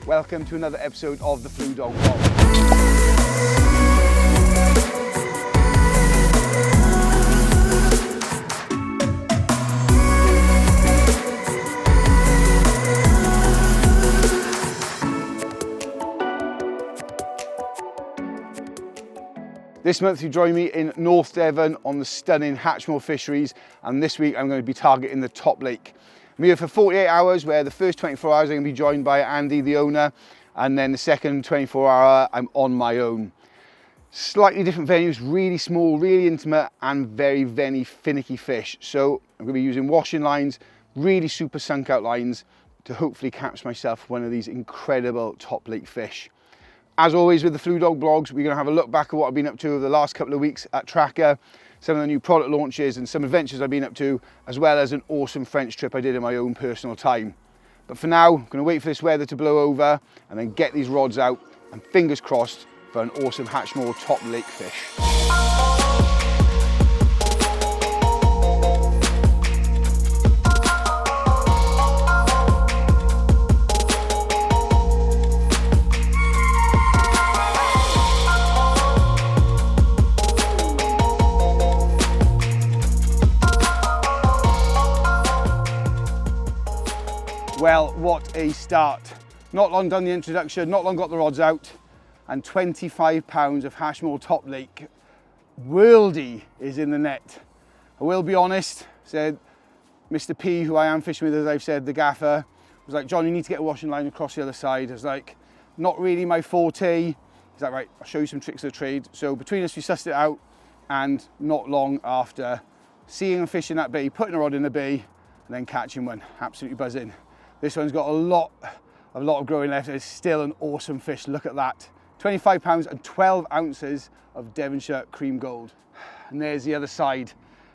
Welcome to another episode of the Flew Dog Vlog. This month you join me in North Devon on the stunning Hatchmore fisheries, and this week I'm going to be targeting the top lake. I'm here for 48 hours, where the first 24 hours I'm going to be joined by Andy, the owner, and then the second 24 hour I'm on my own. Slightly different venues, really small, really intimate, and very finicky fish. So I'm going to be using washing lines, really super sunk out lines, to hopefully catch myself one of these incredible top lake fish. As always with the Flew Dog vlogs, we're going to have a look back at what I've been up to over the last couple of weeks at Trakker, some of the new product launches and some adventures I've been up to, as well as an awesome French trip I did in my own personal time. But for now, I'm going to wait for this weather to blow over and then get these rods out, and fingers crossed for an awesome Hatchmore top lake fish. Well, what a start. Not long done the introduction, not long got the rods out, and 25 pounds of Hatchmore top lake worldy is in the net. I will be honest, said Mr. P, who I am fishing with, as I've said, the gaffer, was like, John, you need to get a washing line across the other side. I was like, not really my forte. He's like, right, I'll show you some tricks of the trade. So between us, we sussed it out, and not long after seeing a fish in that bay, putting a rod in the bay, and then catching one, absolutely buzzing. This one's got a lot of growing left. It's still an awesome fish. Look at that. 25 pounds and 12 ounces of Devonshire cream gold. And there's the other side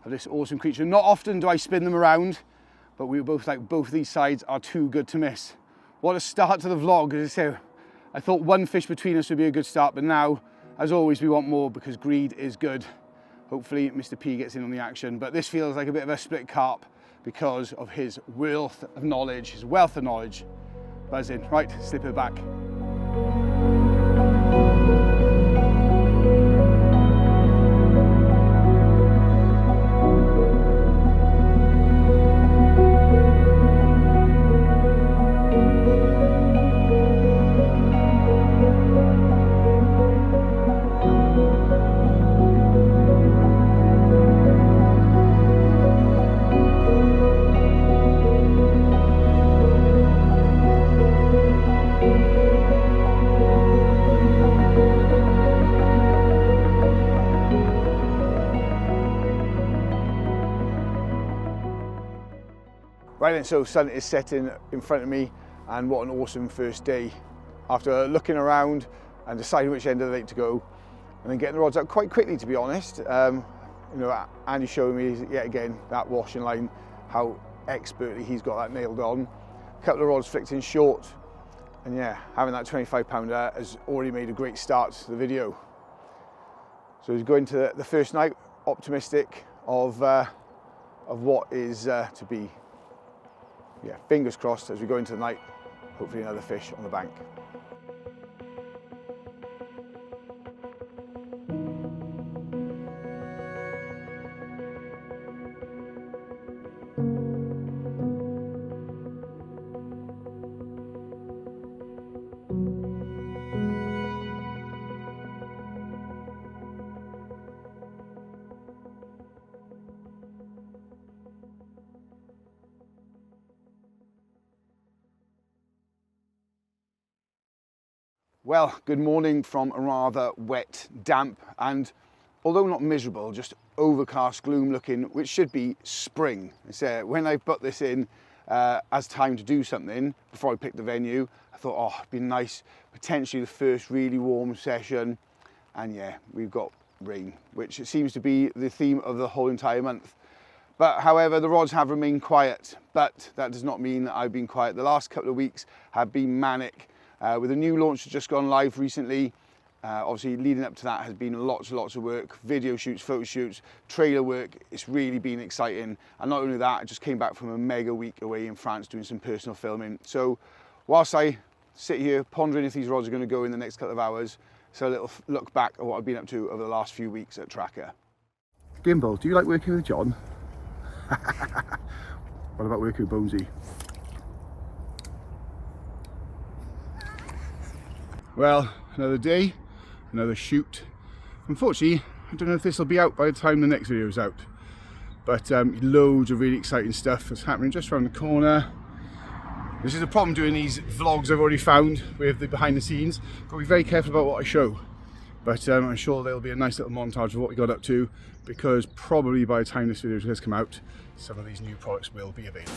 of this awesome creature. Not often do I spin them around, but we were both like, both of these sides are too good to miss. What a start to the vlog. As I say, I thought one fish between us would be a good start, but now, as always, we want more because greed is good. Hopefully Mr. P gets in on the action, but this feels like a bit of a split carp, because of his wealth of knowledge, buzzing. Right, slip it back. Right then, so sun is setting in front of me, and what an awesome first day. After looking around and deciding which end of the lake to go, and then getting the rods out quite quickly, to be honest. You know, Andy showing me yet again that washing line, how expertly he's got that nailed on. A couple of rods flicked in short, and yeah, having that 25 pounder has already made a great start to the video. So he's going to the first night, optimistic of what is to be. Yeah, fingers crossed as we go into the night, hopefully another fish on the bank. Well, good morning from a rather wet, damp, and although not miserable, just overcast, gloom looking, which should be spring. So when I put this in as time to do something, before I picked the venue, I thought, oh, it'd be nice, potentially the first really warm session. And yeah, we've got rain, which seems to be the theme of the whole entire month. But however, the rods have remained quiet, but that does not mean that I've been quiet. The last couple of weeks have been manic. With a new launch that's just gone live recently, obviously leading up to that has been lots of work, video shoots, photo shoots, trailer work. It's really been exciting. And not only that, I just came back from a mega week away in France doing some personal filming. So whilst I sit here pondering if these rods are going to go in the next couple of hours. So a little look back at what I've been up to over the last few weeks at Trakker. Gimbal, do you like working with John? What about working with Bonesy? Well, another day, another shoot. Unfortunately, I don't know if this will be out by the time the next video is out. But loads of really exciting stuff is happening just around the corner. This is a problem doing these vlogs I've already found with the behind the scenes. Got to be very careful about what I show. But I'm sure there'll be a nice little montage of what we got up to, because probably by the time this video has come out, some of these new products will be available.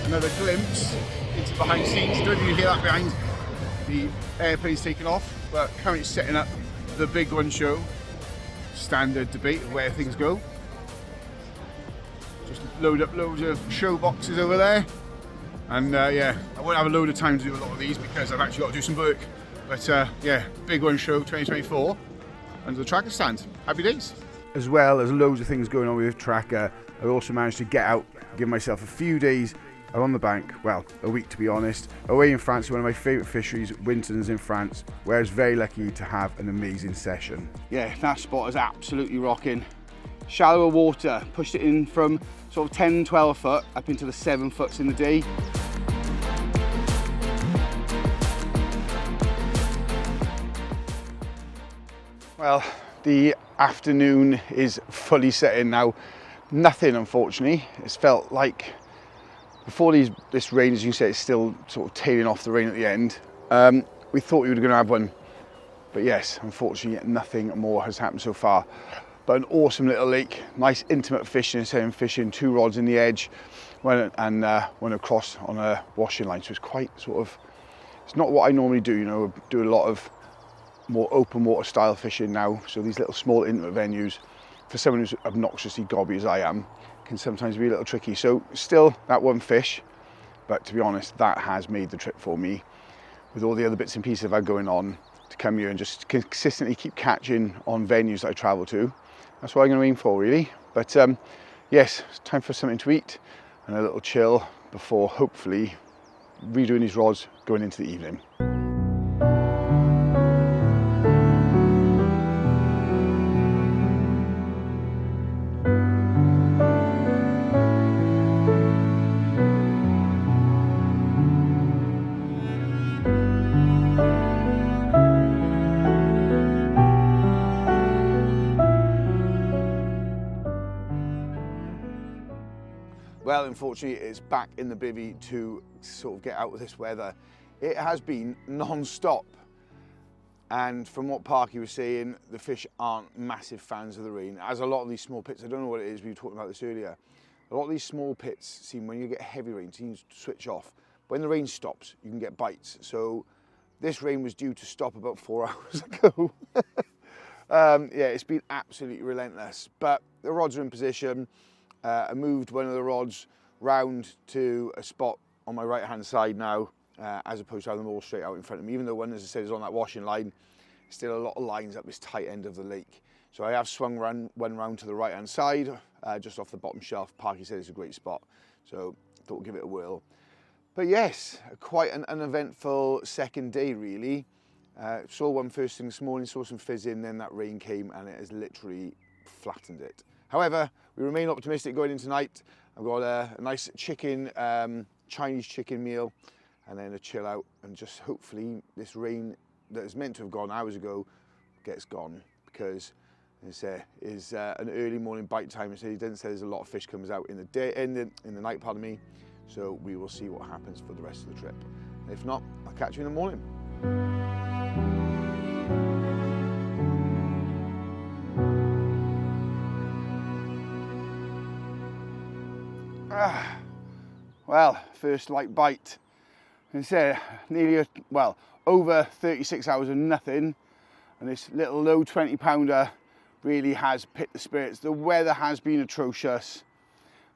Another glimpse into behind the scenes. Don't even hear that behind. The airplane's taken off, but currently setting up the big one show. Standard debate of where things go. Just load up loads of show boxes over there. And yeah, I won't have a load of time to do a lot of these because I've actually got to do some work. But yeah, big one show 2024 under the Trakker stand. Happy days. As well as loads of things going on with Trakker, I also managed to get out, give myself a few days on the bank, well, a week to be honest, away in France, one of my favourite fisheries, Winton's in France, where I was very lucky to have an amazing session. Yeah, that spot is absolutely rocking. Shallower water, pushed it in from sort of 10, 12 foot up into the 7 foots in the day. Well, the afternoon is fully set in now. Nothing, unfortunately. It's felt like before this rain, as you say, it's still sort of tailing off the rain at the end. We thought we were going to have one, but yes, unfortunately, nothing more has happened so far. But an awesome little lake, nice intimate fishing, instead of fishing 2 rods in the edge, went across on a washing line. So it's quite sort of, it's not what I normally do. You know, I do a lot of more open water style fishing now. So these little small intimate venues, for someone who's obnoxiously gobby as I am, can sometimes be a little tricky. So still that one fish, but to be honest, that has made the trip for me. With all the other bits and pieces I've had going on, to come here and just consistently keep catching on venues that I travel to, that's what I'm going to aim for really. But yes, it's time for something to eat and a little chill before hopefully redoing these rods going into the evening. Well, unfortunately, it's back in the bivvy to sort of get out of this weather. It has been non-stop. And from what Parky was saying, the fish aren't massive fans of the rain. As a lot of these small pits, I don't know what it is, we were talking about this earlier. A lot of these small pits seem, when you get heavy rain, seem to switch off. When the rain stops, you can get bites. So this rain was due to stop about 4 hours ago. Yeah, it's been absolutely relentless. But the rods are in position. I moved one of the rods round to a spot on my right hand side now, as opposed to having them all straight out in front of me. Even though one, as I said, is on that washing line, still a lot of lines up this tight end of the lake. So I have swung one round to the right hand side, just off the bottom shelf. Parky said it's a great spot, so I thought we'd give it a whirl. But yes, quite an uneventful second day really. Saw one first thing this morning, saw some fizzing, then that rain came and it has literally flattened it. However, we remain optimistic going into tonight. I've got a nice chicken, Chinese chicken meal, and then a chill out, and just hopefully this rain that is meant to have gone hours ago gets gone, because it's an early morning bite time. So he didn't say there's a lot of fish comes out in the day, in the night, pardon me. So we will see what happens for the rest of the trip. If not, I'll catch you in the morning. Well, first light bite. And say nearly, well, over 36 hours of nothing, and this little low 20 pounder really has picked the spirits. The weather has been atrocious,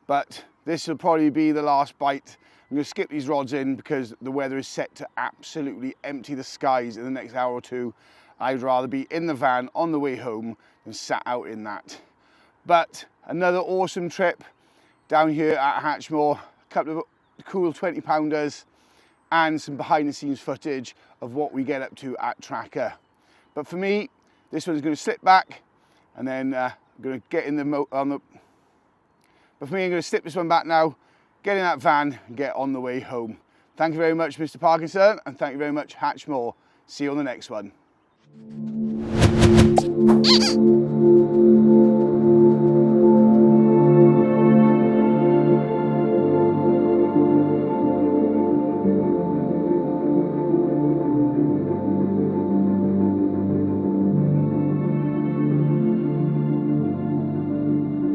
but this will probably be the last bite. I'm going to skip these rods in because the weather is set to absolutely empty the skies in the next hour or two, I'd rather be in the van on the way home than sat out in that. But another awesome trip down here at Hatchmore, a couple of cool 20-pounders and some behind the scenes footage of what we get up to at Trakker. But for me, this one's going to slip back and then I'm going to get in but for me, I'm going to slip this one back now, get in that van and get on the way home. Thank you very much, Mr. Parkinson, and thank you very much, Hatchmore. See you on the next one.